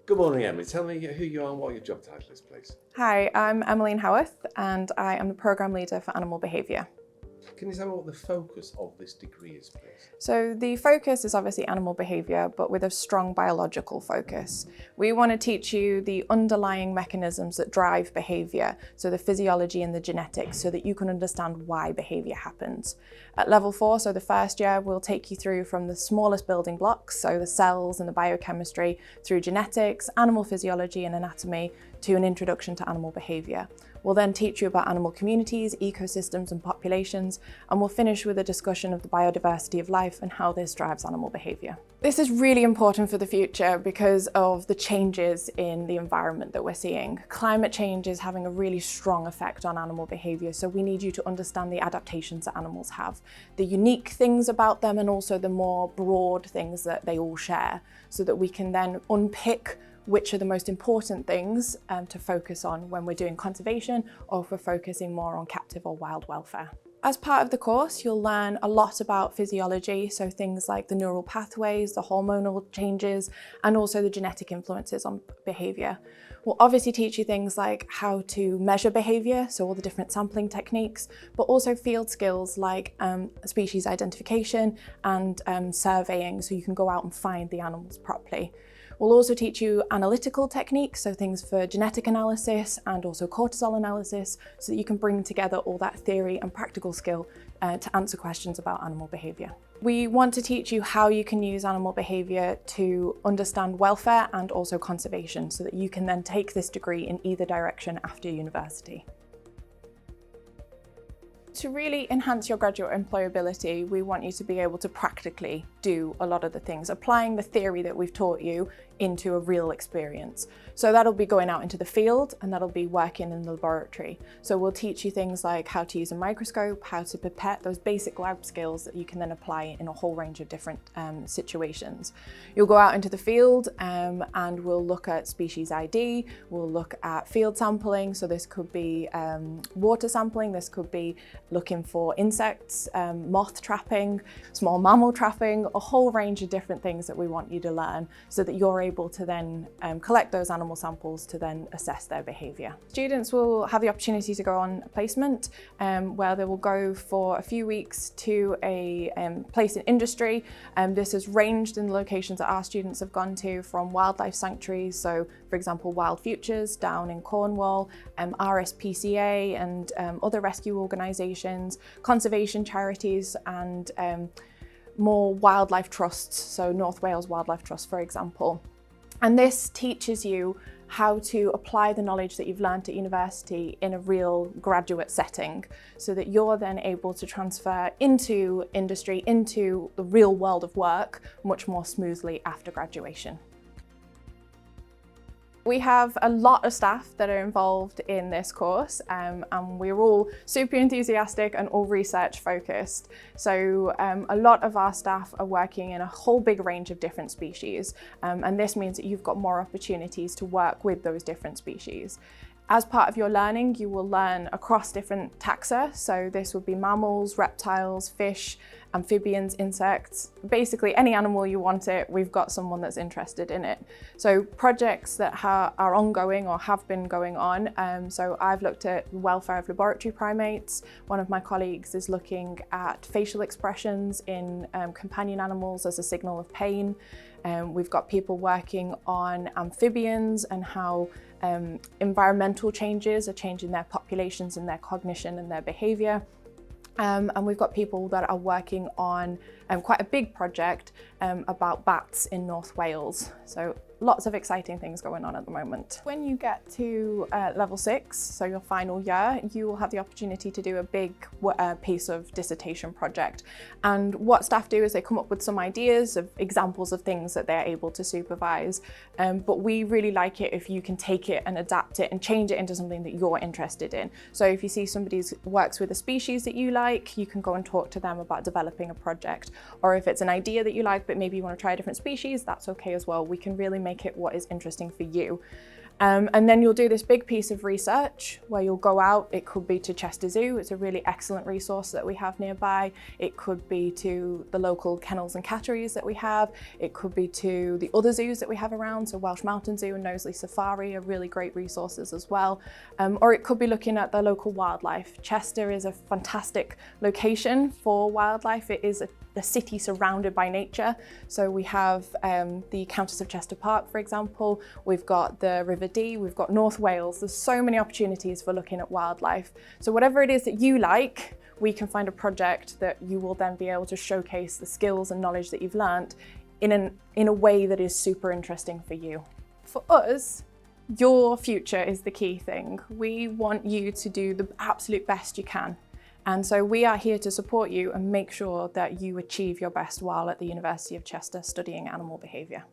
Good morning, Emily. Tell me who you are and what your job title is, please. Hi, I'm Emmeline Howarth and I am the Programme Leader for Animal Behaviour. Can you tell me what the focus of this degree is, please? So the focus is obviously animal behaviour, but with a strong biological focus. We want to teach you the underlying mechanisms that drive behaviour, so the physiology and the genetics, so that you can understand why behaviour happens. At level 4, so the first year, we'll take you through from the smallest building blocks, so the cells and the biochemistry, through genetics, animal physiology and anatomy, to an introduction to animal behaviour. We'll then teach you about animal communities, ecosystems and populations, and we'll finish with a discussion of the biodiversity of life and how this drives animal behaviour. This is really important for the future because of the changes in the environment that we're seeing. Climate change is having a really strong effect on animal behaviour, so we need you to understand the adaptations that animals have, the unique things about them and also the more broad things that they all share, so that we can then unpick which are the most important things to focus on when we're doing conservation or if we're focusing more on captive or wild welfare. As part of the course, you'll learn a lot about physiology, so things like the neural pathways, the hormonal changes, and also the genetic influences on behaviour. We'll obviously teach you things like how to measure behaviour, so all the different sampling techniques, but also field skills like species identification and surveying, so you can go out and find the animals properly. We'll also teach you analytical techniques, so things for genetic analysis and also cortisol analysis, so that you can bring together all that theory and practical skill to answer questions about animal behaviour. We want to teach you how you can use animal behaviour to understand welfare and also conservation, so that you can then take this degree in either direction after university. To really enhance your graduate employability, we want you to be able to practically do a lot of the things, applying the theory that we've taught you into a real experience. So that'll be going out into the field and that'll be working in the laboratory. So we'll teach you things like how to use a microscope, how to pipette, those basic lab skills that you can then apply in a whole range of different situations. You'll go out into the field and we'll look at species ID, we'll look at field sampling, so this could be water sampling, this could be looking for insects, moth trapping, small mammal trapping, a whole range of different things that we want you to learn so that you're able to then collect those animal samples to then assess their behaviour. Students will have the opportunity to go on a placement where they will go for a few weeks to a place in industry. This has ranged in the locations that our students have gone to, from wildlife sanctuaries, so for example Wild Futures down in Cornwall, RSPCA and other rescue organisations, conservation charities and more wildlife trusts, so North Wales Wildlife Trust for example. And this teaches you how to apply the knowledge that you've learned at university in a real graduate setting, so that you're then able to transfer into industry, into the real world of work much more smoothly after graduation. We have a lot of staff that are involved in this course and we're all super enthusiastic and all research focused. So a lot of our staff are working in a whole big range of different species and this means that you've got more opportunities to work with those different species. As part of your learning, you will learn across different taxa, so this would be mammals, reptiles, fish, amphibians, insects, basically any animal you want it, we've got someone that's interested in it. So projects that are ongoing or have been going on, so I've looked at the welfare of laboratory primates, one of my colleagues is looking at facial expressions in companion animals as a signal of pain. We've got people working on amphibians and how environmental changes are changing their populations and their cognition and their behaviour. And we've got people that are working on quite a big project about bats in North Wales. So lots of exciting things going on at the moment. When you get to level 6, so your final year, you will have the opportunity to do a big piece of dissertation project. And what staff do is they come up with some ideas of examples of things that they're able to supervise. But we really like it if you can take it and adapt it and change it into something that you're interested in. So if you see somebody works with a species that you like, you can go and talk to them about developing a project. Or if it's an idea that you like, but maybe you want to try a different species, that's okay as well. We can really make it what is interesting for you. And then you'll do this big piece of research where you'll go out. It could be to Chester Zoo. It's a really excellent resource that we have nearby. It could be to the local kennels and catteries that we have. It could be to the other zoos that we have around. So Welsh Mountain Zoo and Knowsley Safari are really great resources as well. Or it could be looking at the local wildlife. Chester is a fantastic location for wildlife. It is a city surrounded by nature. So we have the Countess of Chester Park, for example. We've got the River Dee, we've got North Wales. There's so many opportunities for looking at wildlife. So whatever it is that you like, we can find a project that you will then be able to showcase the skills and knowledge that you've learnt in a way that is super interesting for you. For us, your future is the key thing. We want you to do the absolute best you can. And so we are here to support you and make sure that you achieve your best while at the University of Chester studying animal behaviour.